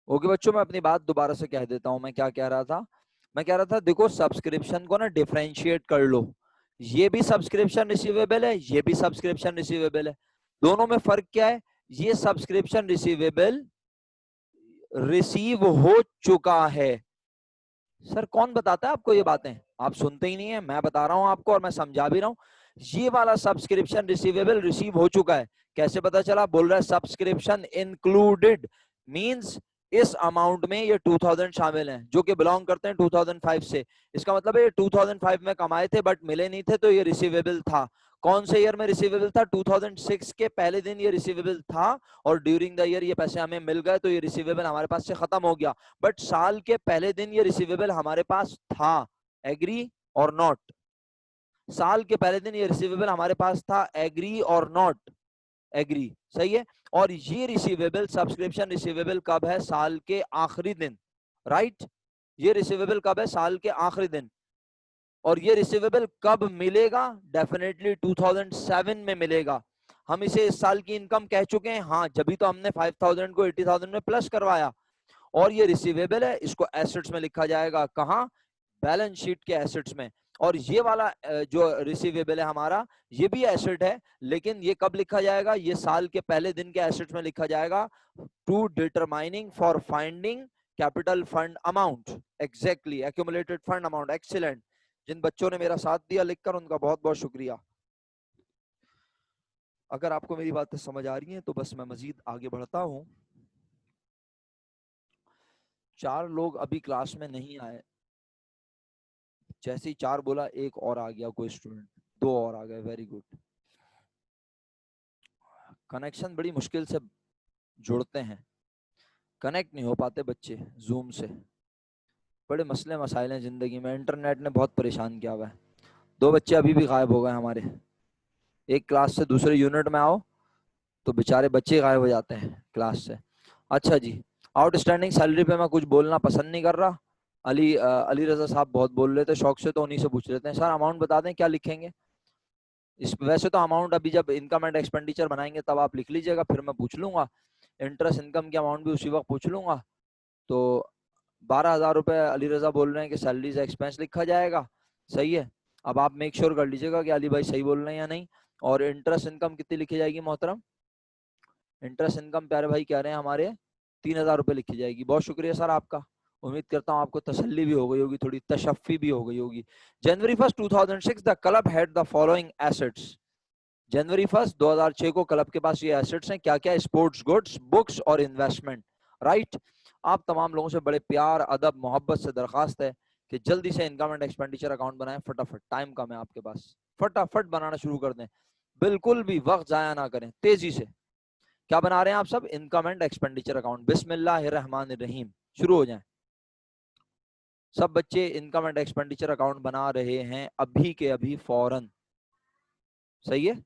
Okay बच्चों, मैं अपनी बात दोबारा से कह देता हूं। मैं क्या कह रहा था? मैं कह रहा था देखो, सब्सक्रिप्शन को ना डिफरेंशिएट कर लो। ये भी सब्सक्रिप्शन रिसीवेबल है, ये भी सब्सक्रिप्शन रिसीवेबल है। दोनों में फर्क क्या है? ये सब्सक्रिप्शन रिसीवेबल रिसीव हो चुका है। सर कौन बताता है आपको ये बातें? आप सुनते ही नहीं है। मैं बता रहा हूं आपको और मैं समझा भी रहा हूं। ये वाला सब्सक्रिप्शन रिसीवेबल रिसीव हो चुका है। कैसे पता चला? बोल रहा है सब्सक्रिप्शन इंक्लूडेड, मींस इस अमाउंट में ये 2000 शामिल हैं जो कि बिलोंग करते हैं 2005 से। इसका मतलब है ये 2005 में कमाए थे बट मिले नहीं थे, तो ये रिसीवेबल था। कौन से ईयर में रिसीवेबल था? 2006 के पहले दिन ये रिसीवेबल था, और ड्यूरिंग द ईयर ये पैसे हमें मिल गए, तो ये रिसीवेबल हमारे पास से खत्म हो गया। बट साल के पहले दिन ये रिसीवेबल हमारे पास था। एग्री और नॉट? साल के पहले दिन ये रिसीवेबल हमारे पास था। एग्री और नॉट? एग्री। सही है। और ये रिसीवेबल, सब्सक्रिप्शन रिसीवेबल कब है? साल के आखिरी दिन। राइट। ये रिसीवेबल कब है? साल के आखिरी दिन। और ये रिसीवेबल कब मिलेगा? डेफिनेटली 2007 में मिलेगा। हम इसे इस साल की इनकम कह चुके हैं। हाँ, जब भी तो हमने 5000 को 80,000 में प्लस करवाया। और ये रिसीवेबल है, इसको एसेट्स में लिखा जाएगा। कहां? बैलेंस शीट के एसेट्स में। और ये वाला जो रिसीवेबल है हमारा, ये भी एसेट है, लेकिन ये कब लिखा जाएगा? ये साल के पहले दिन के एसेट्स में लिखा जाएगा। To determining for finding capital fund amount. Exactly, accumulated fund amount. Excellent. जिन बच्चों ने मेरा साथ दिया लिखकर, उनका बहुत बहुत शुक्रिया। अगर आपको मेरी बातें समझ आ रही हैं तो बस मैं मजीद आगे बढ़ता हूं। 4 लोग अभी क्लास में नहीं आए। जैसे ही 4 बोला, एक और आ गया कोई स्टूडेंट, 2 और आ गए। Very good. कनेक्शन बड़ी मुश्किल से जुड़ते हैं, कनेक्ट नहीं हो पाते बच्चे जूम से। बड़े मसले मसाइल हैं जिंदगी में, इंटरनेट ने बहुत परेशान किया हुआ है। 2 बच्चे अभी भी गायब हो गए हमारे। एक क्लास से दूसरे यूनिट में आओ तो बेचारे बच्चे गायब हो जाते हैं क्लास से। अच्छा जी, आउटस्टैंडिंग सैलरी पे मैं कुछ बोलना पसंद नहीं कर रहा। अली रजा साहब बहुत बोल रहे थे शौक से, तो उन्हीं से पूछ लेते हैं। सर अमाउंट बता दें, क्या लिखेंगे? इस वैसे तो अमाउंट अभी जब इनकम एंड एक्सपेंडिचर बनाएंगे तब आप लिख लीजिएगा, फिर मैं पूछ लूंगा। इंटरेस्ट इनकम की अमाउंट भी उसी वक्त पूछ लूंगा। तो 12,000 रुपए अली रजा बोल रहे हैं कि सैलरीज एक्सपेंस लिखा जाएगा। सही है। अब आप मेक श्योर कर लीजिएगा कि अली भाई सही बोल रहे हैं या नहीं। और इंटरेस्ट इनकम कितनी लिखी जाएगी मोहतरम? इंटरेस्ट इनकम प्यारे भाई कह रहे हैं हमारे 3,000 रुपए लिखी जाएगी। बहुत शुक्रिया सर आपका। उम्मीद करता हूँ आपको तसल्ली भी हो गई होगी, थोड़ी तशफ़ी भी हो गई होगी। January 1 2006 the club had the following assets. जनवरी 1 2006 को क्लब के पास ये एसेट्स हैं। क्या क्या? स्पोर्ट्स गुड्स, बुक्स और इन्वेस्टमेंट। राइट। आप तमाम लोगों से बड़े प्यार, अदब, मोहब्बत से दरखास्त है कि जल्दी से इनकम एंड एक्सपेंडिचर अकाउंट बनाएं। फटाफट, टाइम कम है आपके पास, फटाफट बनाना शुरू कर दें। बिल्कुल भी वक्त जाया ना करें, तेजी से। क्या बना रहे हैं आप सब? Income and expenditure account. बिस्मिल्लाहिर्रहमानिर्रहीम, शुरू हो जाएं। सब बच्चे इनकम एंड एक्सपेंडिचर अकाउंट बना रहे हैं अभी के अभी, फौरन। सही है।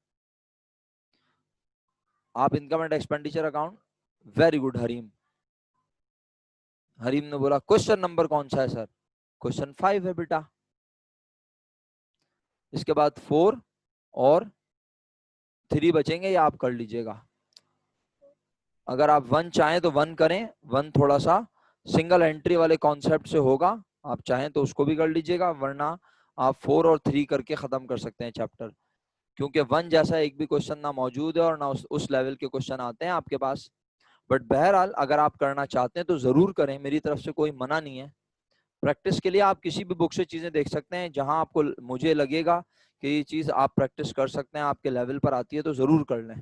आप income and expenditure account. Very good Hareem. Hareem ने बोला क्वेश्चन नंबर कौन सा है सर? क्वेश्चन 5 है बेटा। इसके बाद 4 और 3 बचेंगे, या आप कर लीजिएगा। अगर आप 1 चाहें तो 1 करें। 1 थोड़ा सा सिंगल एंट्री वाले कॉन्सेप्ट से होगा, आप चाहें तो उसको भी कर लीजिएगा, वरना आप 4 और 3 करके खत्म कर सकते हैं चैप्टर। क्योंकि 1 जैसा एक भी क्वेश्चन ना मौजूद है और ना उस लेवल के क्वेश्चन आते हैं आपके पास। बट बहरहाल अगर आप करना चाहते हैं तो जरूर करें, मेरी तरफ से कोई मना नहीं है। प्रैक्टिस के लिए आप किसी भी बुक से चीजें देख सकते हैं, जहां आपको मुझे लगेगा कि ये चीज आप प्रैक्टिस कर सकते हैं, आपके लेवल पर आती है, तो जरूर कर लें।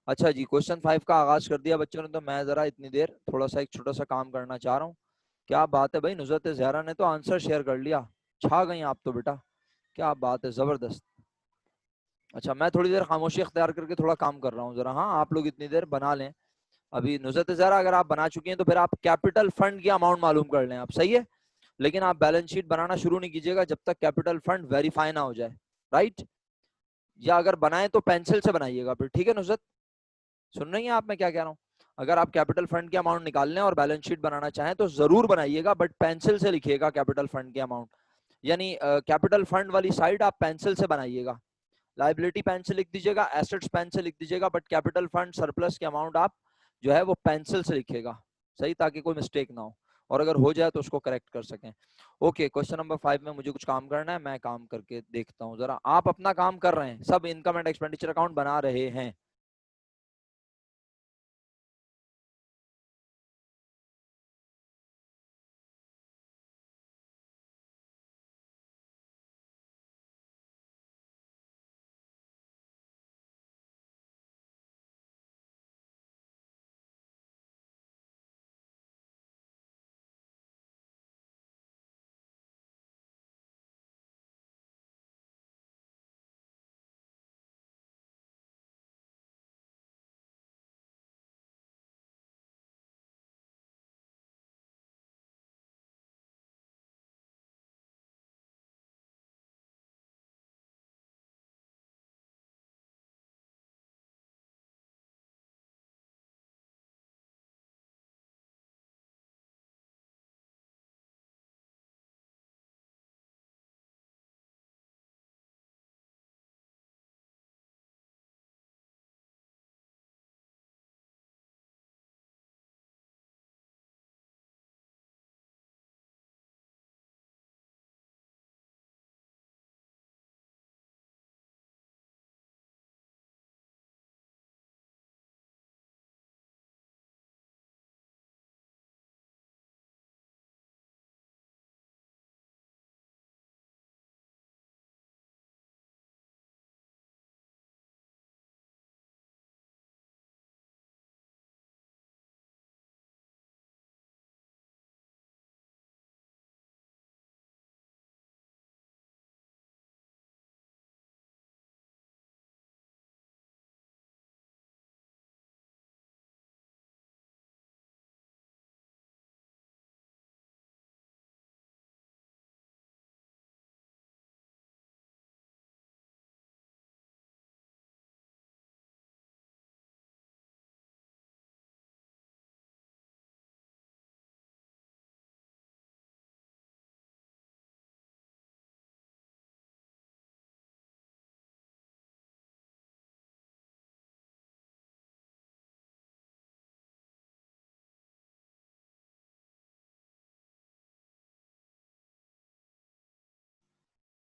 अच्छा जी, क्वेश्चन 5 का आगाज कर दिया बच्चों ने, तो मैं जरा इतनी देर थोड़ा सा एक छोटा सा काम करना चाह रहा हूँ। क्या बात है भाई, नुज़रत ज़हरा ने तो आंसर शेयर कर लिया। छा गई आप तो बेटा, क्या बात है, जबरदस्त। अच्छा, मैं थोड़ी देर खामोशी अख्तियार करके थोड़ा काम कर रहा हूँ जरा। हाँ, आप लोग इतनी देर बना लें। अभी नुज़रत ज़हरा अगर आप बना चुकी हैं तो फिर आप कैपिटल फंड की अमाउंट मालूम कर लें आप। सही है। लेकिन आप बैलेंस शीट बनाना शुरू नहीं कीजिएगा जब तक कैपिटल फंड वेरीफाई ना हो जाए। राइट। या अगर बनाए तो पेंसिल से बनाइएगा फिर, ठीक है नुज़रत? सुन रही हैं आप मैं क्या कह रहा हूँ? अगर आप कैपिटल फंड की अमाउंट निकालने और बैलेंस शीट बनाना चाहें तो जरूर बनाइएगा, बट पेंसिल से लिखिएगा कैपिटल फंड की अमाउंट। यानी कैपिटल फंड वाली साइड आप पेंसिल से बनाइएगा। लाइबिलिटी पेन से लिख दीजिएगा, एसेट्स पेन से लिख दीजिएगा, बट कैपिटल फंड सरप्लस की अमाउंट आप जो है वो पेंसिल से लिखिएगा। सही, ताकि कोई मिस्टेक ना हो, और अगर हो जाए तो उसको करेक्ट कर सकें। ओके, क्वेश्चन नंबर 5 में मुझे कुछ काम करना है, मैं काम करके देखता हूँ जरा। आप अपना काम कर रहे हैं, सब इनकम एंड एक्सपेंडिचर अकाउंट बना रहे हैं।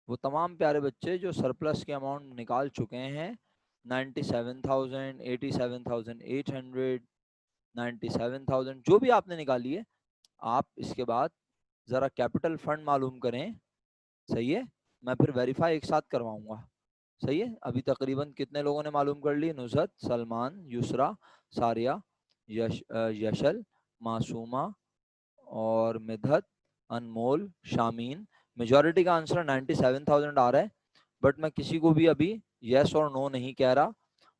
वो तमाम प्यारे बच्चे जो सरप्लस के अमाउंट निकाल चुके हैं, 97,000, 87,800, 97,000, जो भी आपने निकाली है, आप इसके बाद जरा कैपिटल फंड मालूम करें। सही है, मैं फिर वेरीफाई एक साथ करवाऊंगा। सही है, अभी तकरीबन कितने लोगों ने मालूम कर ली? नुसरत, सलमान, युसरा, सारिया, यशल, मासूमा और मिधत, अनमोल, शामीन। मेजोरिटी का आंसर 97,000 आ रहा है, बट मैं किसी को भी अभी यस और नो नहीं कह रहा।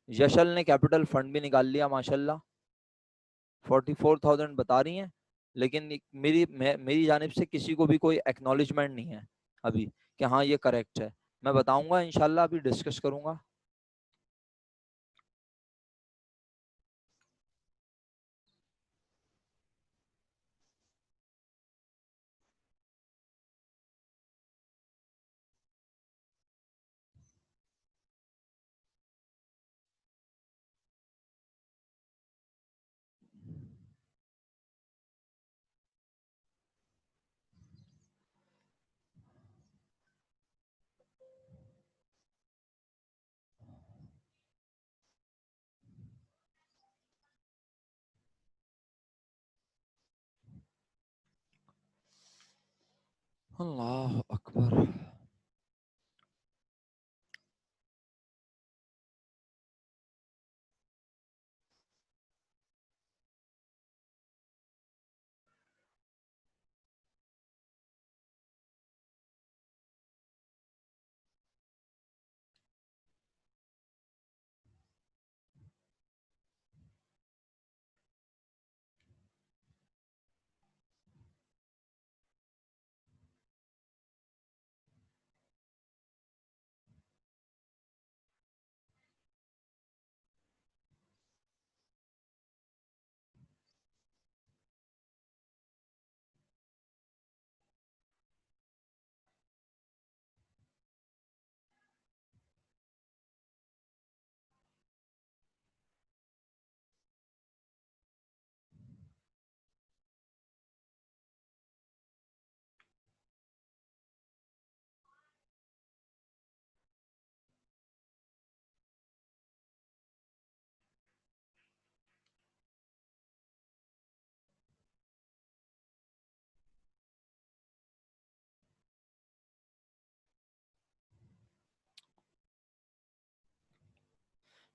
यशल ने कैपिटल फंड भी निकाल लिया माशाल्लाह, 44,000 बता रही हैं, लेकिन मेरी जानिब से किसी को भी कोई एक्नॉलेजमेंट नहीं है अभी कि हाँ ये करेक्ट है। मैं बताऊंगा इंशाल्लाह, अभी डिस्कस करूंगा। अल्लाह अकबर।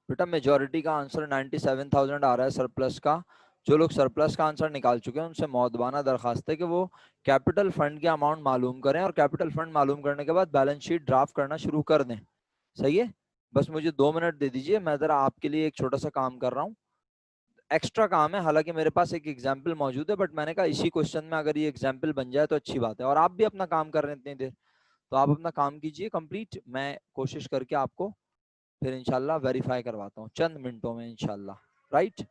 बेटा मेजोरिटी का आंसर 97,000 आ रहा है सरप्लस का। जो लोग सरप्लस का आंसर निकाल चुके हैं उनसे मौदबाना दरखास्त है कि वो कैपिटल फंड के अमाउंट मालूम करें और कैपिटल फंड मालूम करने के बाद बैलेंस शीट ड्राफ्ट करना शुरू कर दें। सही है, बस मुझे 2 मिनट दे दीजिए, मैं जरा आपके लिए एक छोटा सा काम कर रहा हूँ। एक्स्ट्रा काम है, हालांकि मेरे पास एक एग्जाम्पल मौजूद है, बट मैंने कहा इसी क्वेश्चन में अगर ये एग्जाम्पल बन जाए तो अच्छी बात है। और आप भी अपना काम कर रहे हैं इतनी देर, तो आप अपना काम कीजिए कंप्लीट, मैं कोशिश करके आपको फिर इंशाल्लाह वेरीफाई करवाता हूँ चंद मिनटों में इंशाल्लाह। राइट,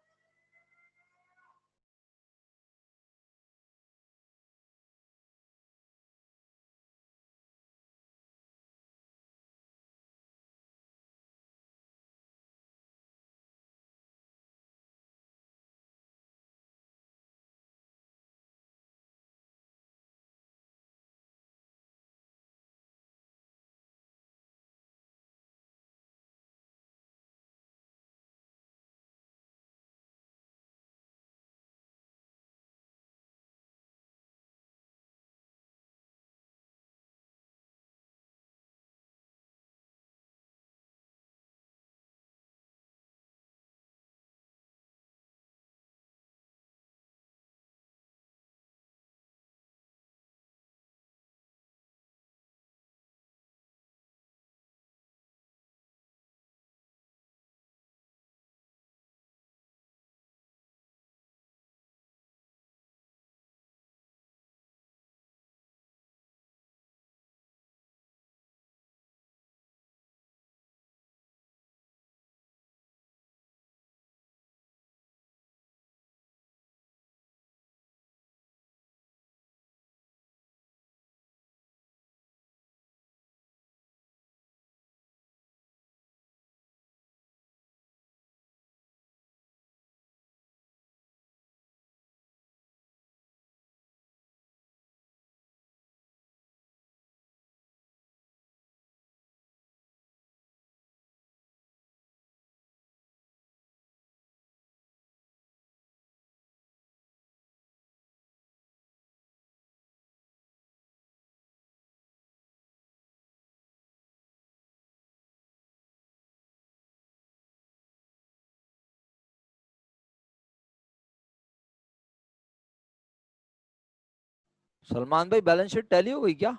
सलमान भाई बैलेंस शीट टैली हो गई क्या?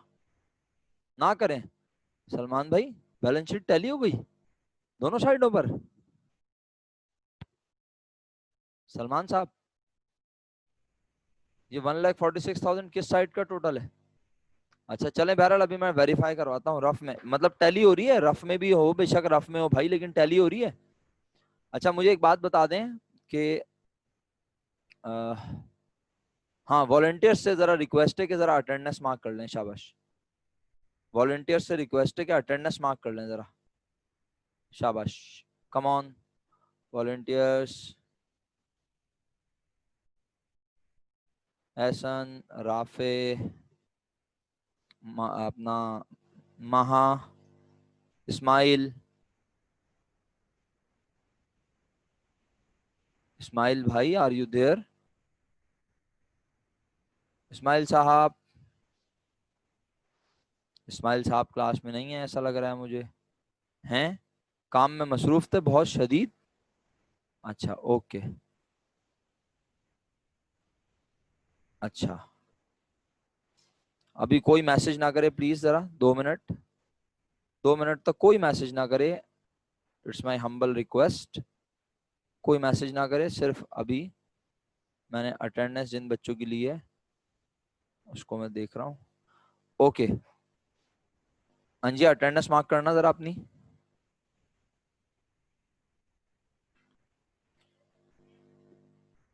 ना करें सलमान भाई, बैलेंस शीट टैली हो गई दोनों साइडों पर? सलमान साहब, ये 1,46,000 किस साइड का टोटल है? अच्छा चलें, बहरहाल अभी मैं वेरीफाई करवाता हूँ रफ में, मतलब टैली हो रही है, रफ में भी हो बेशक, रफ में हो भाई, लेकिन टैली हो रही है। अच्छा मुझे एक बात बता दें कि हाँ, वॉलंटियर्स से जरा रिक्वेस्ट है कि जरा अटेंडेंस मार्क कर लें, शाबाश। वॉलंटियर्स से रिक्वेस्ट है कि अटेंडेंस मार्क कर लें जरा, शाबाश। Come on volunteers, Ehsan, Rafay, अपना महा, इस्माइल, इस्माइल भाई आर यू देयर? इस्माइल साहब, इस्माइल साहब क्लास में नहीं है ऐसा लग रहा है मुझे। हैं, काम में मसरूफ थे बहुत शदीद। अच्छा ओके, अच्छा अभी कोई मैसेज ना करे प्लीज, जरा 2 मिनट, 2 मिनट तक कोई मैसेज ना करे, इट्स माय हम्बल रिक्वेस्ट। कोई मैसेज ना करे, सिर्फ अभी मैंने अटेंडेंस जिन बच्चों की ली है उसको मैं देख रहा हूँ। ओके, हाँ जी अटेंडेंस मार्क करना जरा अपनी।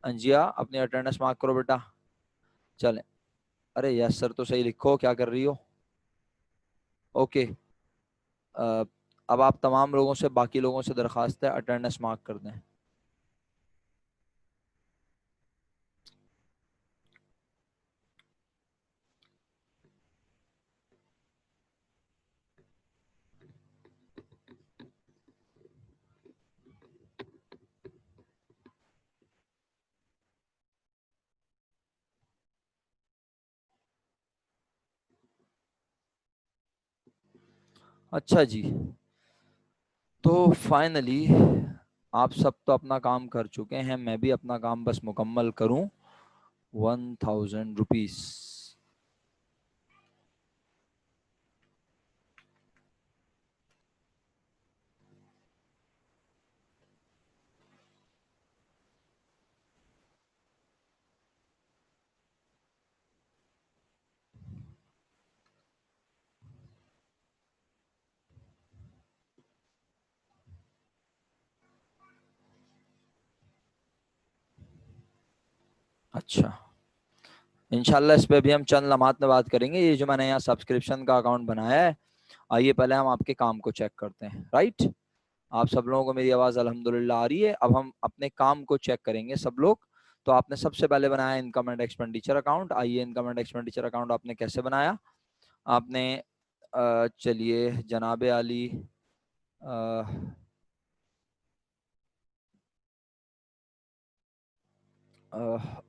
अंजिया अपनी अटेंडेंस मार्क करो बेटा। चलें, अरे यस सर तो सही लिखो, क्या कर रही हो? ओके, अब आप तमाम लोगों से, बाकी लोगों से दरखास्त है अटेंडेंस मार्क कर दें। अच्छा जी, तो फाइनली आप सब तो अपना काम कर चुके हैं, मैं भी अपना काम बस मुकम्मल करूं। 1000 रुपीज। अच्छा, इंशाल्लाह इस पे भी हम चंद लम्हात में बात करेंगे। ये जो मैंने यहाँ सब्सक्रिप्शन का अकाउंट बनाया है, आइए पहले हम आपके काम को चेक करते हैं। राइट, आप सब लोगों को मेरी आवाज़ अल्हम्दुलिल्लाह आ रही है। अब हम अपने काम को चेक करेंगे सब लोग। तो आपने सबसे पहले बनाया इनकम एंड एक्सपेंडिचर अकाउंट। आइए, इनकम एंड एक्सपेंडिचर अकाउंट आपने कैसे बनाया? आपने चलिए जनाबे आली, अ, अ,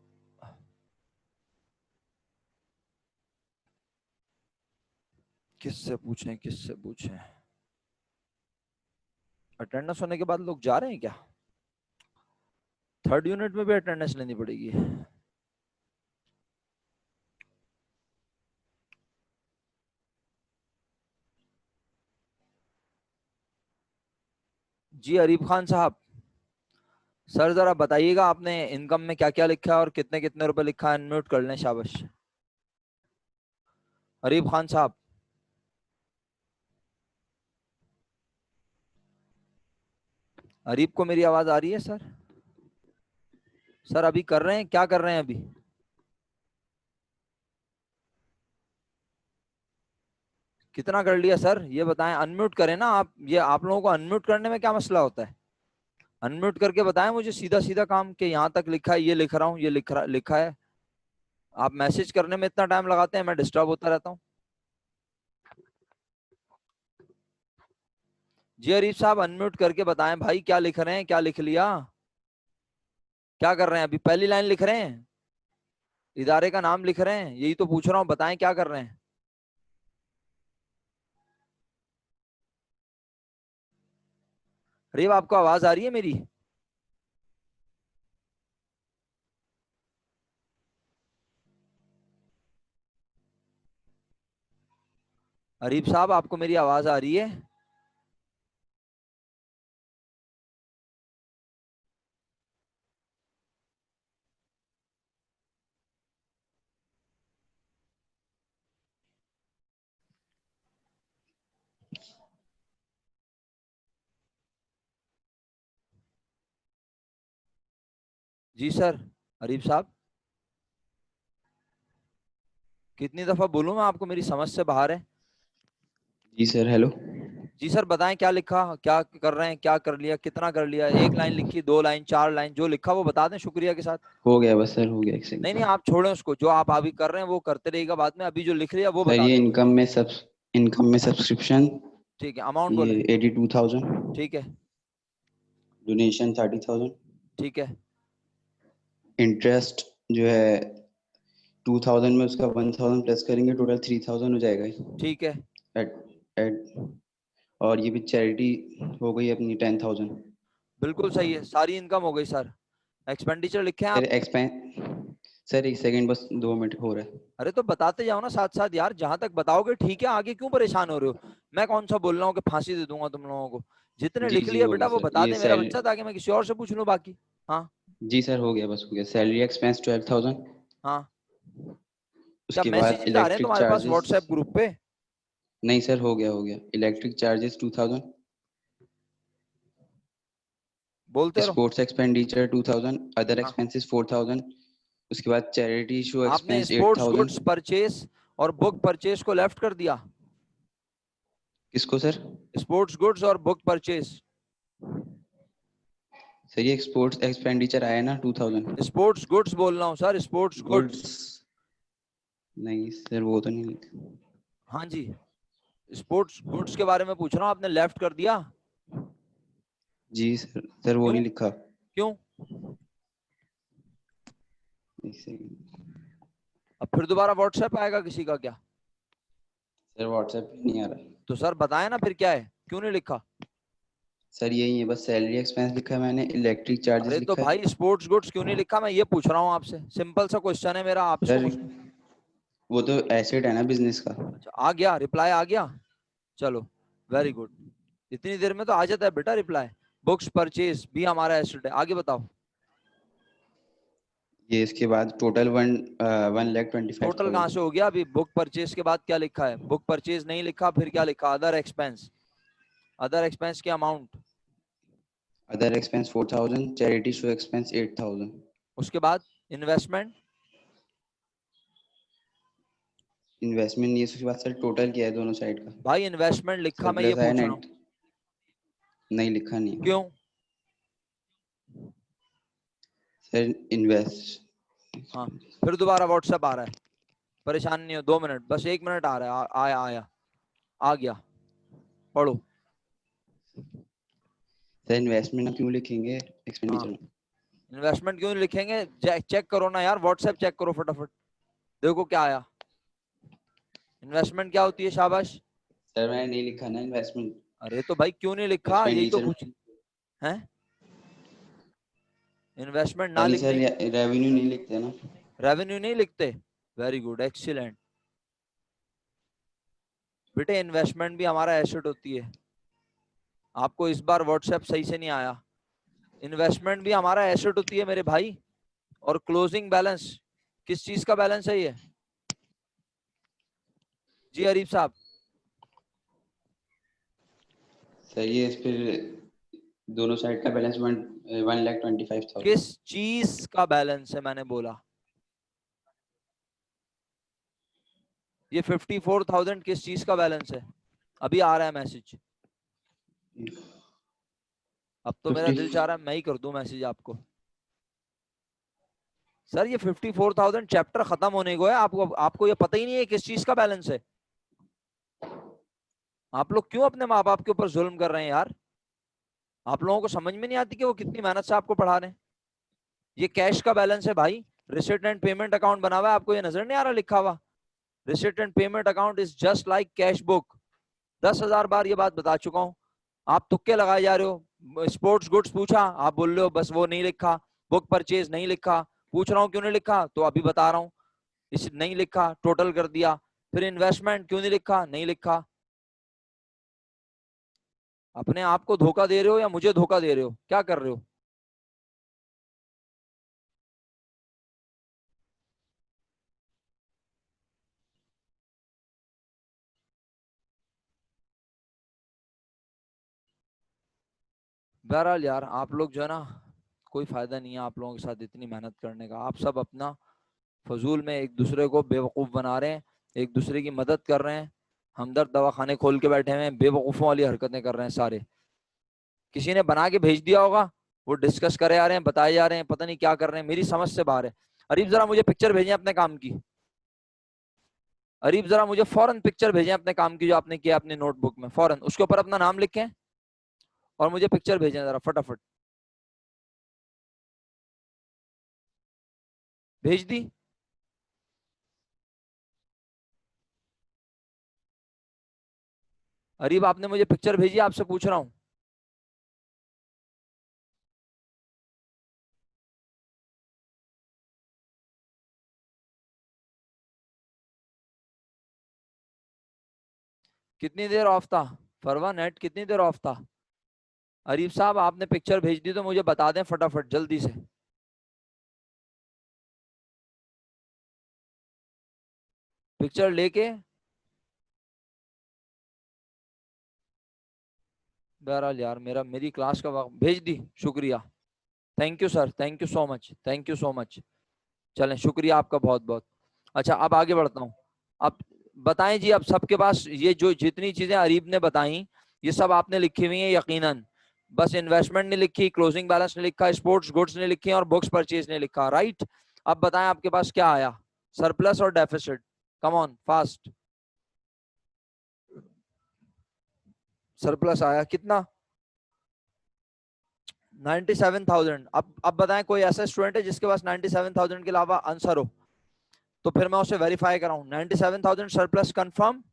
किससे पूछें, किससे पूछें? अटेंडेंस होने के बाद लोग जा रहे हैं क्या? थर्ड यूनिट में भी अटेंडेंस लेनी पड़ेगी? जी अरीब खान साहब, सर जरा बताइएगा आपने इनकम में क्या क्या लिखा है और कितने कितने रुपए लिखा है। अनम्यूट कर लें, शाबाश। अरीब खान साहब, अरीब को मेरी आवाज आ रही है सर? सर अभी कर रहे हैं, क्या कर रहे हैं अभी? कितना कर लिया सर, ये बताएं। अनम्यूट करें ना आप, ये आप लोगों को अनम्यूट करने में क्या मसला होता है? अनम्यूट करके बताएं मुझे सीधा सीधा काम के यहाँ तक लिखा है, ये लिख रहा हूँ, ये लिखा है। आप मैसेज करने में इतना टाइम लगाते हैं, मैं डिस्टर्ब होता रहता हूँ। जी अरीफ साहब, अनम्यूट करके बताएं भाई, क्या लिख रहे हैं, क्या लिख लिया, क्या कर रहे हैं? अभी पहली लाइन लिख रहे हैं, इदारे का नाम लिख रहे हैं, यही तो पूछ रहा हूँ, बताएं क्या कर रहे हैं। अरे आपको आवाज आ रही है मेरी? अरीब साहब, आपको मेरी आवाज आ रही है? जी सर। अरीब साहब, कितनी दफा बोलूं मैं आपको, मेरी समझ से बाहर है। जी सर, हेलो। जी सर, बताएं क्या लिखा, क्या कर रहे हैं, क्या कर लिया, कितना कर लिया, एक लाइन लिखी, दो लाइन, चार लाइन, जो लिखा वो बता दें शुक्रिया के साथ। हो गया बस सर, हो गया, एक नहीं नहीं, सेकंड। आप छोड़ें उसको, जो आप अभी कर रहे हैं वो करते रहिएगा, बाद में अभी जो लिख लिया वो सर बता ये दें मुझे। इनकम में सब्सक्रिप्शन, ठीक है, अमाउंट ये बोले। 82,000। ठीक है। डोनेशन 30,000। ठीक है। इंटरेस्ट जो है 2,000 में उसका 1,000 प्लस करेंगे, टोटल 3,000 हो जाएगा। ठीक है। एड एड और ये भी चैरिटी हो गई अपनी 10,000। बिल्कुल सही है, सारी इनकम हो गई सर। एक्सपेंडिचर लिखे हैं सर आपने? एक्सपेंस, सर एक सेकंड, बस 2 मिनट हो रहा है। अरे तो बताते जाओ ना साथ साथ यार, जहां तक बताओगे ठीक है, आगे क्यों परेशान हो रहे हो? मैं कौन सा बोल रहा हूँ कि फांसी दे दूंगा तुम लोगों को। जितने जी लिख जी लिया हो बेटा गया वो सर, बता ये दे मेरा सैलरी। बच्चा, ताकि मैं किसी और से पूछ लूं बाकी। हाँ। जी सर हो गया, बस हो गया। Salary expense 12,000। हाँ। क्या उसके बाद मैसेजेस आ रहे हैं इलेक्ट्रिक तुम्हारे पास चार्जेस। व्हाट्सएप ग्रुप पे? नहीं सर, हो गया हो गया। Electric charges 2,000। बोलते रहो। Sports expenditure 2,000। अदर हाँ। एक्सपेंसेस 4,000। उसके बाद चैरिटी शो आपने एक्सपेंस स्पोर्ट्स गुड्स 8,000। परचेस और बुक परचेस को लेफ्ट कर दिया। किसको सर? स्पोर्ट्स गुड्स और बुक परचेस। सर ये स्पोर्ट्स एक्सपेंडिचर आया ना 2,000। स्पोर्ट्स गुड्स बोल रहा हूँ सर, स्पोर्ट्स गुड्स। गुड्स। नहीं सर, वो तो नहीं लिखा। हाँ जी, स्पोर्ट्स गुड्स के बारे में पूछ रहा हूँ, आपने लेफ्ट कर दिया। जी सर, सर वो क्यों? नहीं लिखा। क्यों? एक सेकंड। अब फिर दोबारा व्हाट्सएप आएगा किसी का क्या? सर व्हाट्सएप पे नहीं आ रहा। तो सर बताए ना फिर क्या है, क्यों नहीं लिखा? सर यही है, बस सैलरी एक्सपेंस लिखा है मैंने, इलेक्ट्रिक चार्जेस अरे तो लिखा है। भाई स्पोर्ट्स गुड्स क्यों नहीं लिखा, मैं ये पूछ रहा हूँ आपसे, सिंपल सा क्वेश्चन है मेरा, आप इसको सर कुछ। वो तो एसेट है ना बिजनेस का। अच्छा आ गया रिप्लाई, आ गया, चलो वेरी गुड। इतनी देर में तो आ जाता है बेटा रिप्लाई। बुक्स परचेज भी हमारा एसेट है, आगे बताओ। ये इसके बाद टोटल 1,25,500। टोटल कहाँ से हो गया, अभी बुक परचेज के बाद क्या लिखा है, बुक परचेज नहीं लिखा, फिर क्या लिखा, अदर एक्सपेंस, अदर एक्सपेंस की amount, other expense 4,000, charity show expense 8,000। उसके बाद इन्वेस्टमेंट, इन्वेस्टमेंट ये उसके बाद सर टोटल किया है दोनों साइड का। भाई इन्वेस्टमेंट लिखा, मैं ये सरप्लस है पूछ रहा हूँ। नेट, नहीं लिखा नहीं है। क्यों? सर इन्वेस्ट, हाँ, फिर दोबारा व्हाट्सएप आ रहा है, परेशान नहीं हो, 2 मिनट बस, 1 मिनट आ रहा है, आया आया, आ गया, पढ़ो। सर इन्वेस्टमेंट क्यों लिखेंगे हाँ, एक्सपेंडिचर? इन्वेस्टमेंट क्यों नहीं लिखेंगे, चेक करो ना यार, व्हाट्सएप चेक करो फटाफट, देखो क्या आया। इन्वेस्टमेंट क्या होती है, शाबाश। सर मैंने नहीं लिखा ना इन्वेस्टमेंट, अरे तो भाई क्यों नहीं लिखा, यही तो एक्सपेंडिचर। पूछ है। इन्वेस्टमेंट ना यानी सर लिखने, रेवेन्यू नहीं लिखते ना। रेवेन्यू नहीं लिखते, वेरी गुड एक्सीलेंट। बेटे इन्वेस्टमेंट भी हमारा एसेट होती है, आपको इस बार व्हाट्सएप सही से नहीं आया। इन्वेस्टमेंट भी हमारा एसेट होती है मेरे भाई। और क्लोजिंग बैलेंस किस चीज का बैलेंस है ये, जी अरीफ साहब। सर ये फिर दोनों साइड का बैलेंस 1,25,500। किस चीज का बैलेंस है मैंने बोला, ये 54,000 किस चीज का बैलेंस है, अभी आ रहा है मैसेज। अब तो मेरा 50। दिल चाह रहा है मैं ही कर दूं मैसेज आपको। सर ये 54,000 चैप्टर खत्म होने को है, आपको आपको ये पता ही नहीं है किस चीज का बैलेंस है। आप लोग क्यों अपने माँ बाप के ऊपर जुल्म कर रहे हैं यार, आप लोगों को समझ में नहीं आती कि वो कितनी मेहनत से आपको पढ़ा रहे हैं। ये कैश का बैलेंस है भाई, रिसिट एंड पेमेंट अकाउंट बना हुआ है, आपको ये नजर नहीं आ रहा लिखा हुआ, receipt and payment account is just like cash book. 10,000 बार ये बात बता चुका हूँ, आप तुक्के लगाए जा रहे हो। स्पोर्ट्स गुड्स पूछा, आप बोल रहे हो बस वो नहीं लिखा, बुक परचेज नहीं लिखा, पूछ रहा हूँ क्यों नहीं लिखा, तो अभी बता रहा हूँ, इस नहीं लिखा, टोटल कर दिया। फिर इन्वेस्टमेंट क्यों नहीं लिखा, नहीं लिखा। अपने आप को धोखा दे रहे हो या मुझे धोखा दे रहे हो, क्या कर रहे हो। बहरहाल यार आप लोग जो है ना, कोई फायदा नहीं है आप लोगों के साथ इतनी मेहनत करने का, आप सब अपना फजूल में एक दूसरे को बेवकूफ बना रहे हैं, एक दूसरे की मदद कर रहे हैं, हमदर्द दवाखाने खोल के बैठे हुए हैं, बेवकूफों वाली हरकतें कर रहे हैं सारे। किसी ने बना के भेज दिया होगा, वो डिस्कस करे जा रहे हैं, बताए जा रहे हैं, पता नहीं क्या कर रहे हैं, मेरी समझ से बाहर है। अरीब जरा मुझे पिक्चर भेजें अपने काम की, अरीब जरा मुझे फौरन पिक्चर भेजें अपने काम की जो आपने किया अपनी नोटबुक में, फौरन उसके ऊपर अपना नाम लिखें और मुझे पिक्चर भेजें जरा फटाफट। भेज दी। अरीब आपने मुझे पिक्चर भेजी, आपसे पूछ रहा हूँ। कितनी देर ऑफ था फरवा, नेट कितनी देर ऑफ था। अरीब साहब आपने पिक्चर भेज दी तो मुझे बता दें फटाफट जल्दी से। पिक्चर लेके, बहरहाल यार मेरी क्लास का वक्त, भेज दी, शुक्रिया, thank you sir, thank you so much, thank you so much. चलें शुक्रिया आपका बहुत बहुत। अच्छा अब आगे बढ़ता हूँ। अब बताएं जी, अब सबके पास ये जो जितनी चीजें अरीब ने बताई ये सब आपने लिखी हुई है यकीनन, बस इन्वेस्टमेंट नहीं लिखी, क्लोजिंग बैलेंस नहीं लिखा, स्पोर्ट्स गुड्स नहीं लिखी और बुक्स परचेज नहीं लिखा, राइट। अब बताएं आपके पास क्या आया, सरप्लस और deficit, come on fast. Surplus आया कितना, 97,000। अब बताएं कोई ऐसा स्टूडेंट है जिसके पास 97,000 के अलावा आंसर हो, तो फिर मैं उसे वेरीफाई कराऊं। 97,000 surplus confirm,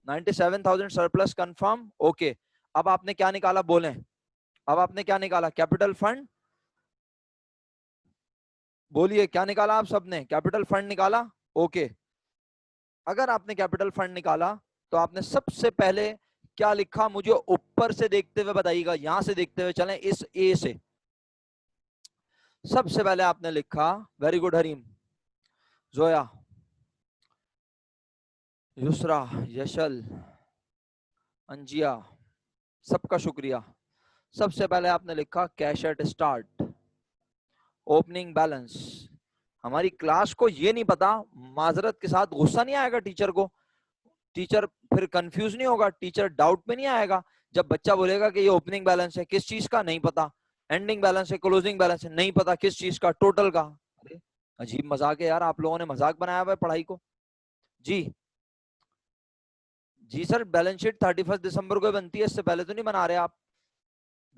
97,000 surplus confirm, okay. अब आपने क्या निकाला बोले, अब आपने क्या निकाला? Capital fund. बोलिए क्या निकाला आप सबने? कैपिटल फंड निकाला। ओके, अगर आपने कैपिटल फंड निकाला तो आपने सबसे पहले क्या लिखा? मुझे ऊपर से देखते हुए बताइएगा, यहां से देखते हुए चलें, इस ए से। सबसे पहले आपने लिखा, वेरी गुड हरीम, जोया, युसरा, यशल, अंजिया, सबका शुक्रिया। सबसे पहले आपने लिखा cash at start, opening balance. हमारी क्लास को ये नहीं पता, माजरत के साथ गुस्सा नहीं आएगा टीचर को, टीचर फिर कंफ्यूज नहीं होगा, टीचर डाउट में नहीं आएगा जब बच्चा बोलेगा कि ये ओपनिंग बैलेंस है, किस चीज का नहीं पता, एंडिंग बैलेंस है, क्लोजिंग बैलेंस है, नहीं पता किस चीज का, टोटल का। अरे अजीब मजाक है यार, आप लोगों ने मजाक बनाया हुआ है पढ़ाई को। जी जी सर, बैलेंस शीट 31 दिसंबर को बनती है, इससे पहले तो नहीं बना रहे आप?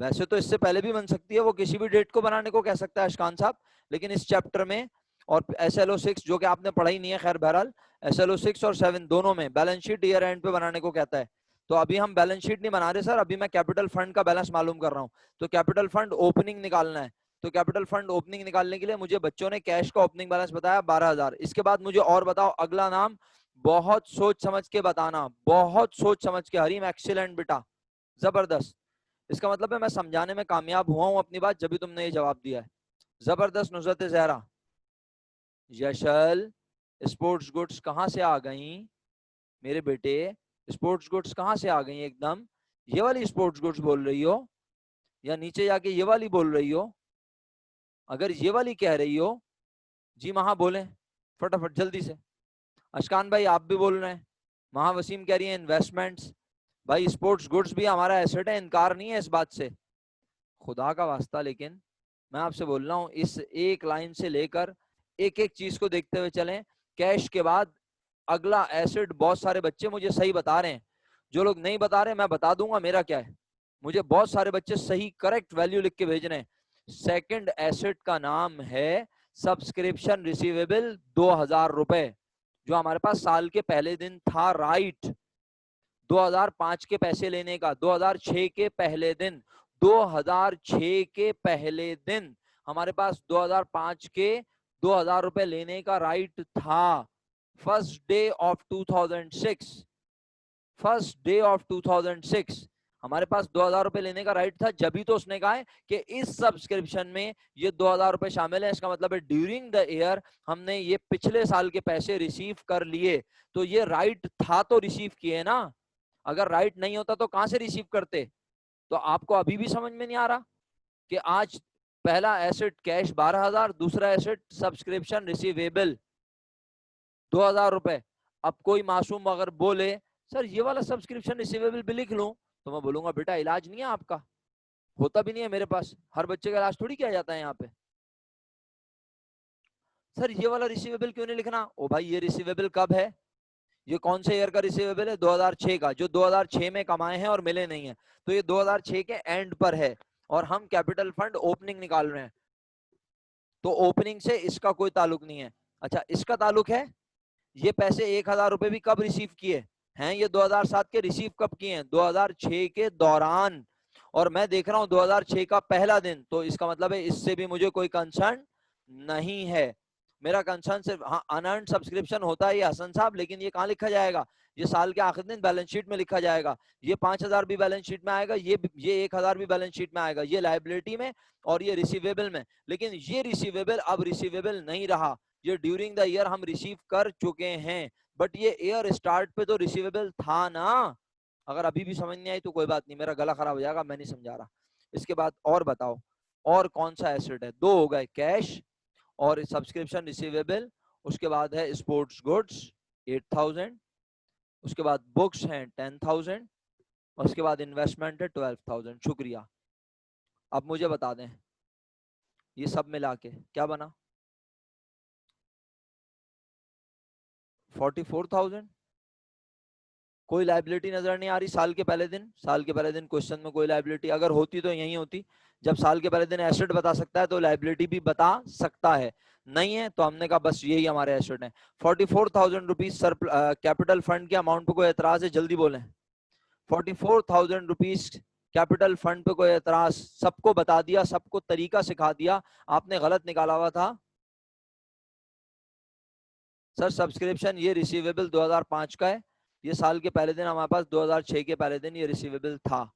वैसे तो इससे पहले भी बन सकती है, वो किसी भी डेट को बनाने को कह सकता है अशकान साहब, लेकिन इस चैप्टर में और SLO 6 जो कि आपने पढ़ाई नहीं है, खैर बहरहाल SLO 6 और 7 दोनों में बैलेंस शीट ईयर एंड पे बनाने को कहता है। तो अभी हम बैलेंस शीट नहीं बना रहे सर, अभी मैं कैपिटल फंड का बैलेंस मालूम कर रहा हूँ। तो कैपिटल फंड ओपनिंग निकालना है, तो कैपिटल फंड ओपनिंग निकालने के लिए मुझे बच्चों ने कैश का ओपनिंग बैलेंस बताया 12,000। इसके बाद मुझे और बताओ अगला नाम, बहुत सोच समझ के बताना, बहुत सोच समझ के। हरीम एक्सीलेंट बेटा, जबरदस्त। इसका मतलब है मैं समझाने में कामयाब हुआ हूं अपनी बात, जब भी तुमने ये जवाब दिया है। जबरदस्त। नुसरत जहरा, यशल, स्पोर्ट्स गुड्स कहां से आ गई मेरे बेटे? स्पोर्ट्स गुड्स कहां से आ गई एकदम? ये वाली स्पोर्ट्स गुड्स बोल रही हो या नीचे जाके ये वाली बोल रही हो? अगर ये वाली कह रही हो, जी महा बोले फटाफट जल्दी से। अशकान भाई आप भी बोल रहे हैं। महावसीम कह रही है इन्वेस्टमेंट्स। भाई स्पोर्ट्स गुड्स भी हमारा एसेट है, इनकार नहीं है इस बात से, खुदा का वास्ता। लेकिन मैं आपसे बोल रहा हूं, इस एक लाइन से लेकर एक एक चीज को देखते हुए चलें। कैश के बाद अगला एसेट, बहुत सारे बच्चे मुझे सही बता रहे हैं, जो लोग नहीं बता रहे मैं बता दूंगा मेरा क्या है। मुझे बहुत सारे बच्चे सही करेक्ट वैल्यू लिख के भेज रहे हैं। सेकंड एसेट का नाम है सब्सक्रिप्शन रिसीवेबल, 2,000 रुपए, जो हमारे पास साल के पहले दिन था, राइट। 2005 के पैसे लेने का, 2006 के पहले दिन, 2006 के पहले दिन हमारे पास 2005 के 2,000 रुपए लेने का राइट था। First day of 2006, first day of 2006 हमारे पास 2,000 रुपए लेने का राइट था। जब भी तो उसने कहा है कि इस सब्सक्रिप्शन में ये 2,000 रुपए शामिल है, इसका मतलब है ड्यूरिंग द ईयर हमने ये पिछले साल के पैसे रिसीव कर लिए, तो ये राइट था तो रिसीव किए ना। अगर राइट नहीं होता तो कहां से रिसीव करते? तो आपको अभी भी समझ में नहीं आ रहा कि आज पहला एसेट कैश 12,000, दूसरा एसेट सब्सक्रिप्शन रिसीवेबल 2,000 रुपए। अब कोई मासूम अगर बोले सर ये वाला सब्सक्रिप्शन रिसीवेबल भी लिख लूं, तो मैं बोलूंगा बेटा इलाज नहीं है आपका, होता भी नहीं है मेरे पास, हर बच्चे का इलाज थोड़ी किया जाता है यहाँ पे। सर ये वाला रिसीवेबल क्यों नहीं लिखना? ओ भाई ये रिसीवेबल कब है? ये कौन से ईयर का रिसीवेबल है? 2006 का, जो 2006 में कमाए हैं और मिले नहीं है, तो ये 2006 के एंड पर है और हम कैपिटल फंड ओपनिंग निकाल रहे हैं, तो ओपनिंग से इसका कोई ताल्लुक नहीं है। अच्छा इसका ताल्लुक है, ये पैसे 1,000 रुपए भी कब रिसीव किए हैं? ये 2007 के रिसीव कब किए हैं? 2006 के दौरान। और मैं देख रहा हूं 2006 का पहला दिन, तो इसका मतलब है इससे भी मुझे कोई कंसर्न नहीं है। मेरा कंसर्न सिर्फ, हाँ अनअर्न्ड सब्सक्रिप्शन होता है ये हसन साहब, लेकिन ये कहाँ लिखा जाएगा? ये साल के आखिर दिन बैलेंस शीट में लिखा जाएगा। ये 5,000 भी बैलेंस शीट में आएगा, ये 1,000 भी बैलेंस शीट में आएगा, ये लायबिलिटी में और ये रिसीवेबल में। लेकिन ये रिसीवेबल अब रिसीवेबल नहीं रहा, ये ड्यूरिंग द ईयर हम रिसीव कर चुके हैं, बट ये ईयर स्टार्ट पे तो रिसीवेबल था ना। अगर अभी भी समझ नहीं आई तो कोई बात नहीं, मेरा गला खराब हो जाएगा, मैं नहीं समझा रहा। इसके बाद और बताओ, और कौन सा एसेट है? दो हो गए, कैश और सब्सक्रिप्शन रिसीवेबल। उसके बाद है स्पोर्ट्स गुड्स 8,000, उसके बाद बुक्स हैं 10,000, और उसके बाद इन्वेस्टमेंट है 12,000। शुक्रिया। अब मुझे बता दें ये सब मिला के क्या बना? 44,000। कोई लाइबिलिटी नजर नहीं आ रही साल के पहले दिन? साल के पहले दिन क्वेश्चन में कोई लाइबिलिटी अगर होती तो यही होती। जब साल के पहले दिन एसेट बता सकता है तो लाइबिलिटी भी बता सकता है, नहीं है तो हमने कहा बस यही हमारे एसेट है। 44,000 रुपीज सर कैपिटल फंड के अमाउंट पे कोई एतराज है? जल्दी बोलें। 44,000 रुपीज कैपिटल फंड पे कोई एतराज? सबको बता दिया, सबको तरीका सिखा दिया, आपने गलत निकाला हुआ था। सर सब्सक्रिप्शन ये रिसीवेबल 2005 का है, ये साल के पहले दिन हमारे पास 2006 के पहले दिन ये रिसीवेबल था।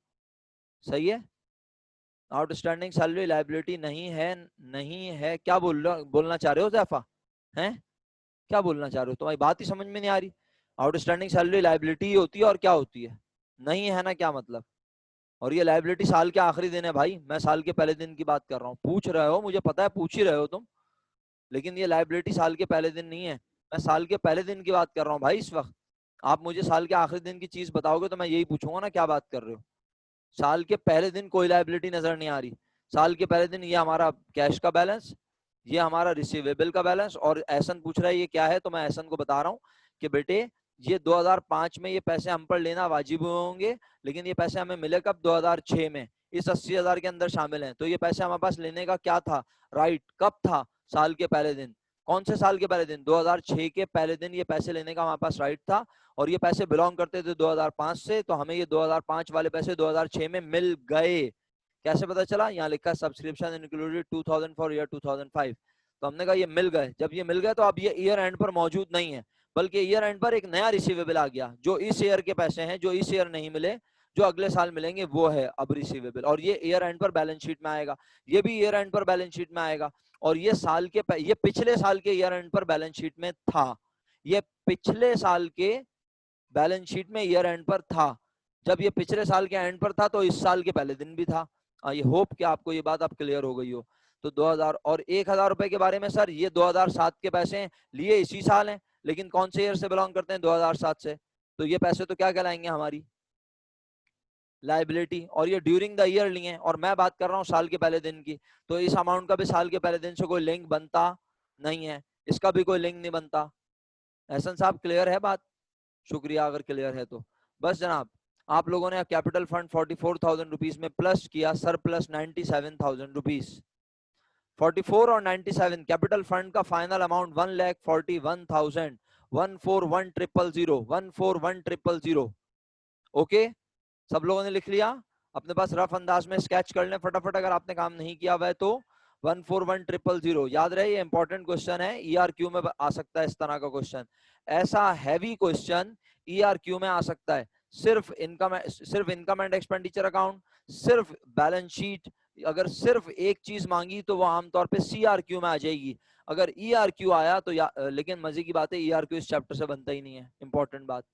सही है। आउटस्टैंडिंग सैलरी लायबिलिटी नहीं है, नहीं है क्या बोलना चाह रहे हो जैफा? हैं क्या बोलना चाह रहे हो? तुम्हारी बात ही समझ में नहीं आ रही। आउटस्टैंडिंग सैलरी लायबिलिटी होती है और क्या होती है? नहीं है ना, क्या मतलब? और ये लायबिलिटी साल के आखिरी दिन है भाई, मैं साल के पहले दिन की बात कर रहा हूँ। पूछ रहे हो, मुझे पता है पूछ ही रहे हो तुम, लेकिन ये लायबिलिटी साल के पहले दिन नहीं है। मैं साल के पहले दिन की बात कर रहा हूँ भाई इस वक्त। आप मुझे साल के आखिरी दिन की चीज बताओगे तो मैं यही पूछूंगा ना, क्या बात कर रहे हो? साल के पहले दिन कोई लायबिलिटी नजर नहीं आ रही। साल के पहले दिन ये हमारा कैश का बैलेंस, ये हमारा रिसीवेबल का बैलेंस। और एहसन पूछ रहा है ये क्या है, तो मैं एहसन को बता रहा हूँ कि बेटे ये 2005 में ये पैसे हम पर लेना वाजिब हुए होंगे, लेकिन ये पैसे हमें मिले कब? 2006 में। इस 80,000 के अंदर शामिल हैं, तो ये पैसे हमारे पास लेने का क्या था? राइट। कब था? साल के पहले दिन। कौन से साल के पहले दिन? 2006 के पहले दिन ये पैसे लेने का हमारे पास राइट था, और ये पैसे बिलोंग करते थे 2005 से, तो हमें ये 2005 वाले पैसे 2006 में मिल गए। कैसे पता चला? यहाँ लिखा है सब्सक्रिप्शन इंक्लूडेड 2000 फॉर ईयर 2005, तो हमने कहा ये मिल गए। जब ये मिल गए तो अब ये ईयर एंड पर मौजूद नहीं है, बल्कि ईयर एंड पर एक नया रिसीवेबल आ गया, जो इस ईयर के पैसे हैं, जो इस ईयर नहीं मिले, जो अगले साल मिलेंगे, वो है अब रिसीवेबल। और ये ईयर एंड पर बैलेंस शीट में आएगा, ये भी ईयर एंड पर बैलेंस शीट में आएगा। और ये ये पिछले साल के ईयर एंड पर बैलेंस शीट में था, ये पिछले साल के बैलेंस शीट में ईयर एंड पर था। जब ये पिछले साल के एंड पर था तो इस साल के पहले दिन भी था। आई होप कि आपको ये बात अब क्लियर हो गई हो। तो 2000 और 1000 रुपए के बारे में सर, ये 2007 के पैसे लिए इसी साल हैं, लेकिन कौन से ईयर से बिलोंग करते हैं? 2007 से। तो ये पैसे तो क्या कहलाएंगे? हमारी लायबिलिटी। और ये ड्यूरिंग द ईयर लिए हैं, और मैं बात कर रहा हूँ साल के पहले दिन की, तो इस अमाउंट का भी साल के पहले दिन से कोई लिंक बनता नहीं है, इसका भी कोई लिंक नहीं बनता। एहसन साहब क्लियर है बात? शुक्रिया अगर क्लियर है तो। बस जनाब, आप लोगों ने कैपिटल फंड 44,000 रुपीज में प्लस किया सरप्लस 97,000 रुपीज। 44 और 97 कैपिटल फंड का फाइनल अमाउंट 1,41,000 141,000 141,000। ओके, सब लोगों ने लिख लिया? अपने पास रफ अंदाज में स्केच कर लें फटाफट, अगर आपने काम नहीं किया हुआ है तो। 141,000 याद रहे, ये इंपॉर्टेंट क्वेश्चन है, ईआरक्यू में आ सकता है इस तरह का क्वेश्चन। ऐसा हैवी क्वेश्चन ईआरक्यू में आ सकता है। सिर्फ इनकम एंड एक्सपेंडिचर अकाउंट, सिर्फ बैलेंस शीट, अगर सिर्फ एक चीज मांगी तो वो आमतौर पे सीआरक्यू में आ जाएगी। अगर ईआरक्यू आया तो लेकिन मजे की बात है ईआरक्यू इस चैप्टर से बनता ही नहीं है। इंपॉर्टेंट बात,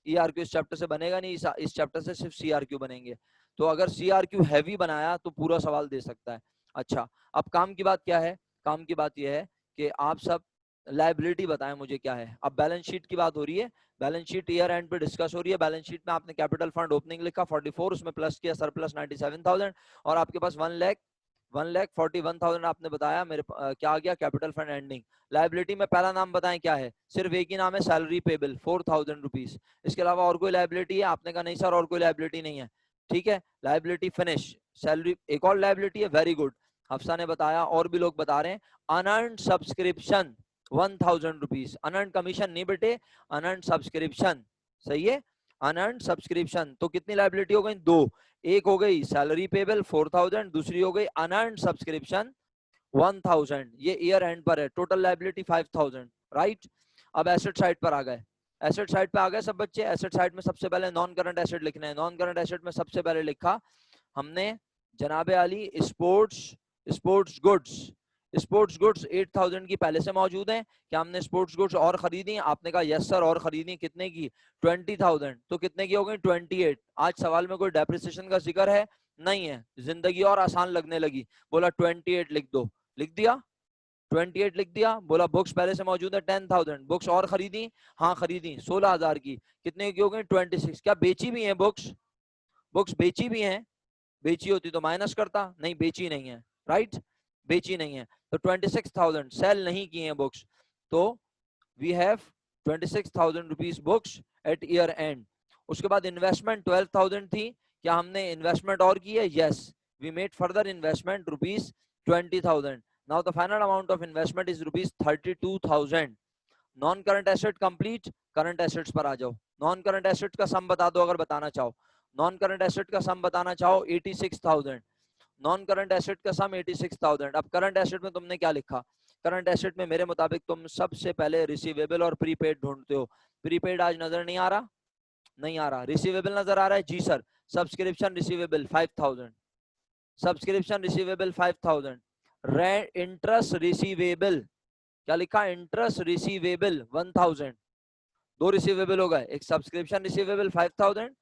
ईआरक्यू इस चैप्टर से बनेगा नहीं, इस चैप्टर से सिर्फ सीआरक्यू बनेंगे। तो अगर सीआरक्यू हैवी बनाया तो पूरा सवाल दे सकता है। अच्छा, अब काम की बात क्या है? काम की बात यह है कि आप सब लायबिलिटी बताएं मुझे क्या है। अब बैलेंस शीट की बात हो रही है, बैलेंस शीट ईयर एंड पे डिस्कस हो रही है। बैलेंस शीट में आपने कैपिटल फंड ओपनिंग लिखा 44, उसमें प्लस किया सरप्लस 97,000, और आपके पास 1,41,000 आपने बताया। मेरे क्या आ गया? Capital fund ending. लायबिलिटी में पहला नाम बताएं क्या है? सिर्फ एक ही नाम है, सैलरी पेबल 4,000 रुपीज। इसके अलावा और कोई लायबिलिटी है? आपने कहा नहीं सर और कोई लायबिलिटी नहीं है। ठीक है, लायबिलिटी फिनिश। सैलरी एक और लायबिलिटी है, वेरी गुड, हफ्सा ने बताया, और भी लोग बता रहे हैं। Unearned subscription 1,000 rupees. Unearned commission नहीं बेटे, अनअर्न्ड सब्सक्रिप्शन। सही है, अनअर्न्ड सब्सक्रिप्शन। तो कितनी लायबिलिटी हो गई? दो। एक हो गई सैलरी पेबल 4,000, दूसरी हो गई अनअर्न्ड सब्सक्रिप्शन 1,000। ये ईयर एंड पर है। Total liability 5,000। राइट। अब एसेट साइड पर आ गए, एसेट साइड पे आ गए सब बच्चे। एसेट साइड में सबसे पहले नॉन करंट एसेट लिखना है। नॉन करंट एसेट में सबसे पहले लिखा हमने जनाबे आली स्पोर्ट्स गुड्स। स्पोर्ट्स गुड्स 8,000 की पहले से मौजूद है। क्या हमने स्पोर्ट्स गुड्स और खरीदी? आपने कहा यस सर, और खरीदी। कितने की? 20,000। तो कितने की हो गई? 28। आज सवाल में कोई डेप्रिसिएशन का जिक्र है? नहीं है। जिंदगी और आसान लगने लगी। बोला 28 लिख दो, लिख दिया, 28 लिख दिया। बोला बुक्स पहले से मौजूद है 10,000, बुक्स और खरीदी? हाँ खरीदी, 16,000 की। कितने की हो गई? 26। क्या बेची भी है बुक्स? बुक्स बेची भी हैं? बेची होती तो माइनस करता, नहीं बेची नहीं है। राइट, बेची नहीं है, तो 26,000 सेल नहीं की है बुक्स। तो we have 26,000 rupees books at year end. उसके बाद इन्वेस्टमेंट 12,000 थी। क्या हमने इन्वेस्टमेंट और की है? Yes, we made further investment rupees 20,000। Now the final amount of investment is rupees 32,000। Non current asset complete. Current assets पर आ जाओ। नॉन करंट एसेट्स का सम बता दो अगर बताना चाहो। नॉन करंट एसेट का सम बताना चाहो 86,000, नॉन करंट एसेट का सम 86,000। अब करंट एसेट में तुमने क्या लिखा? करंट एसेट में मेरे मुताबिक तुम सबसे पहले रिसीवेबल और प्रीपेड ढूंढते हो। प्रीपेड आज नजर नहीं आ रहा, नहीं आ रहा। रिसीवेबल नजर आ रहा है? जी sir. Subscription receivable 5,000, subscription receivable 5,000। Rent interest receivable क्या लिखा? Interest receivable 1,000। दो रिसीवेबल हो गए, एक सब्सक्रिप्शन रिसीवेबल 5,000।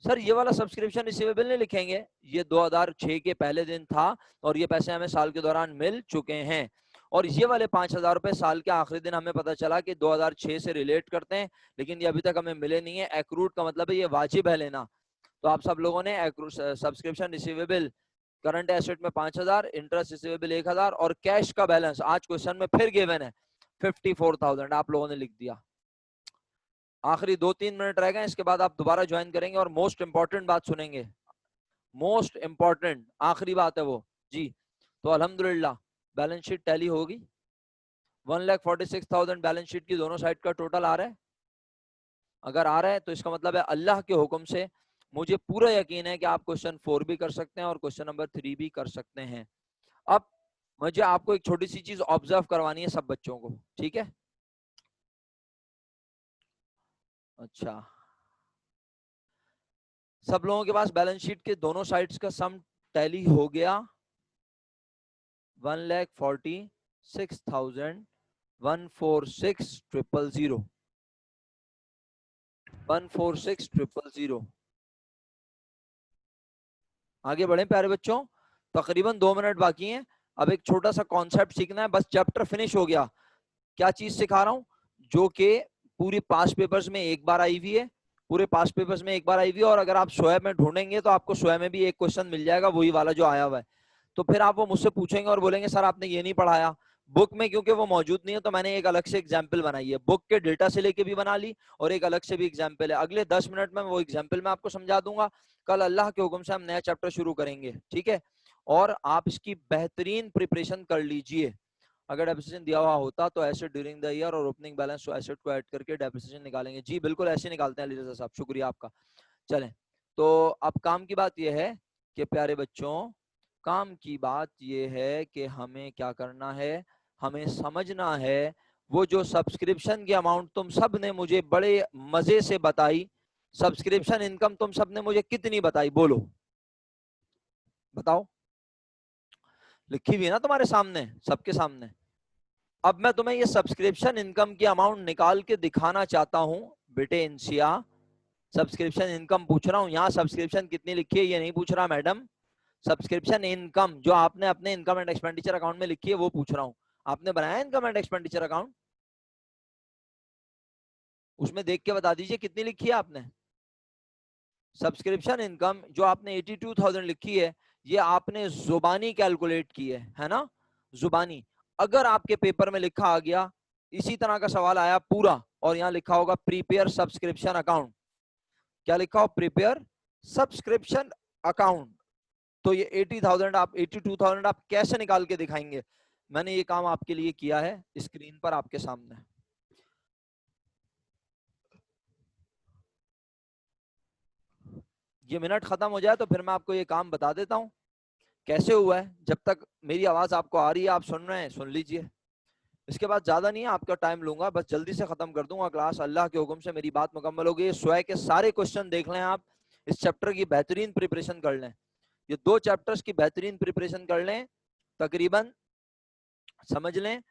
सर ये वाला सब्सक्रिप्शन रिसीवेबल नहीं लिखेंगे, ये 2006 के पहले दिन था और ये पैसे हमें साल के दौरान मिल चुके हैं। और ये वाले 5,000 रुपए साल के आखिरी दिन हमें पता चला कि 2006 से रिलेट करते हैं, लेकिन ये अभी तक हमें मिले नहीं है। एक्रूड का मतलब है ये वाजिब है लेना। तो आप सब लोगों ने सब्सक्रिप्शन रिसीवेबल करंट एसेट में 5,000, इंटरेस्ट रिसीवेबल 1,000 और कैश का बैलेंस आज क्वेश्चन में फिर गिवन है 54,000 आप लोगों ने लिख दिया। आखिरी 2-3 मिनट रह गए, इसके बाद आप दोबारा ज्वाइन करेंगे और मोस्ट इंपॉर्टेंट बात सुनेंगे। मोस्ट इंपॉर्टेंट आखिरी बात है वो जी। तो अल्हम्दुलिल्लाह बैलेंस शीट टैली होगी। 1,46,000 बैलेंस शीट की दोनों साइड का टोटल आ रहा है। अगर आ रहा है तो इसका मतलब है अल्लाह के हुक्म से मुझे पूरा यकीन है कि आप क्वेश्चन 4 भी कर सकते हैं और क्वेश्चन नंबर 3 भी कर सकते हैं। अब मुझे आपको एक छोटी सी चीज ऑब्जर्व करवानी है सब बच्चों को, ठीक है? अच्छा, सब लोगों के पास बैलेंस शीट के दोनों साइड्स का सम टैली हो गया? 1,46,146,000 146,000। आगे बढ़े प्यारे बच्चों, तकरीबन 2 मिनट बाकी हैं। अब एक छोटा सा कॉन्सेप्ट सीखना है, बस चैप्टर फिनिश हो गया। क्या चीज सिखा रहा हूं? जो कि पूरी पास्ट पेपर्स में एक बार आई हुई है, पूरे पास्ट पेपर्स में एक बार आई हुई है। और अगर आप स्वयं में ढूंढेंगे तो आपको स्वयं में भी एक क्वेश्चन मिल जाएगा, वही वाला जो आया हुआ है। तो फिर आप वो मुझसे पूछेंगे और बोलेंगे सर आपने ये नहीं पढ़ाया बुक में, क्योंकि वो मौजूद नहीं है तो मैंने एक अलग से एग्जाम्पल बनाई है। बुक के डेटा से लेके भी बना ली और एक अलग से भी एग्जाम्पल है। अगले 10 मिनट में वो एग्जाम्पल मैं आपको समझा दूंगा। कल अल्लाह के हुक्म से हम नया चैप्टर शुरू करेंगे, ठीक है? और आप इसकी बेहतरीन प्रिपरेशन कर लीजिए। अगर डेप्रिसिएशन दिया हुआ होता तो एसेट ड्यूरिंग द ईयर और ओपनिंग बैलेंस तो एसेट को ऐड करके डेप्रिसिएशन निकालेंगे। जी बिल्कुल ऐसे निकालते हैं अली रज़ा साहब, शुक्रिया आपका। चलें, तो अब काम की बात यह है कि प्यारे बच्चों, काम की बात यह है कि हमें क्या करना है, हमें समझना है वो जो सब्सक्रिप्शन की अमाउंट तुम सब ने मुझे बड़े मजे से बताई, सब्सक्रिप्शन इनकम तुम सब ने मुझे कितनी बताई, बोलो बताओ। लिखी हुई है ना तुम्हारे सामने, सबके सामने। अब मैं तुम्हें ये सब्सक्रिप्शन इनकम की अमाउंट निकाल के दिखाना चाहता हूं बेटे। इंसिया सब्सक्रिप्शन इनकम पूछ रहा हूं, यहाँ सब्सक्रिप्शन कितनी लिखी है ये नहीं पूछ रहा मैडम। सब्सक्रिप्शन इनकम जो आपने अपने इनकम एंड एक्सपेंडिचर अकाउंट में लिखी है वो पूछ रहा हूं। आपने बनाया इनकम एंड एक्सपेंडिचर अकाउंट? उसमें देख के बता दीजिए कितनी लिखी है आपने। सब्सक्रिप्शन इनकम जो आपने 82,000 लिखी है, ये आपने जुबानी कैलकुलेट की है ना? जुबानी। अगर आपके पेपर में लिखा आ गया, इसी तरह का सवाल आया पूरा और यहाँ लिखा होगा प्रीपेयर सब्सक्रिप्शन अकाउंट, क्या लिखा हो? प्रीपेयर सब्सक्रिप्शन अकाउंट, तो ये 80,000 आप 82,000 आप कैसे निकाल के दिखाएंगे? मैंने ये काम आपके लिए किया है स्क्रीन पर आपके सामने। ये मिनट खत्म हो जाए तो फिर मैं आपको ये काम बता देता हूं कैसे हुआ है। जब तक मेरी आवाज आपको आ रही है, आप सुन रहे हैं, सुन लीजिए। इसके बाद ज्यादा नहीं है, आपका टाइम लूंगा, बस जल्दी से खत्म कर दूंगा क्लास। अल्लाह के हुक्म से मेरी बात मुकम्मल होगी। स्वयं के सारे क्वेश्चन देख लें आप, इस चैप्टर की बेहतरीन प्रिपरेशन कर लें। ये 2 चैप्टर्स की बेहतरीन प्रिपरेशन कर लें, तकरीबन समझ लें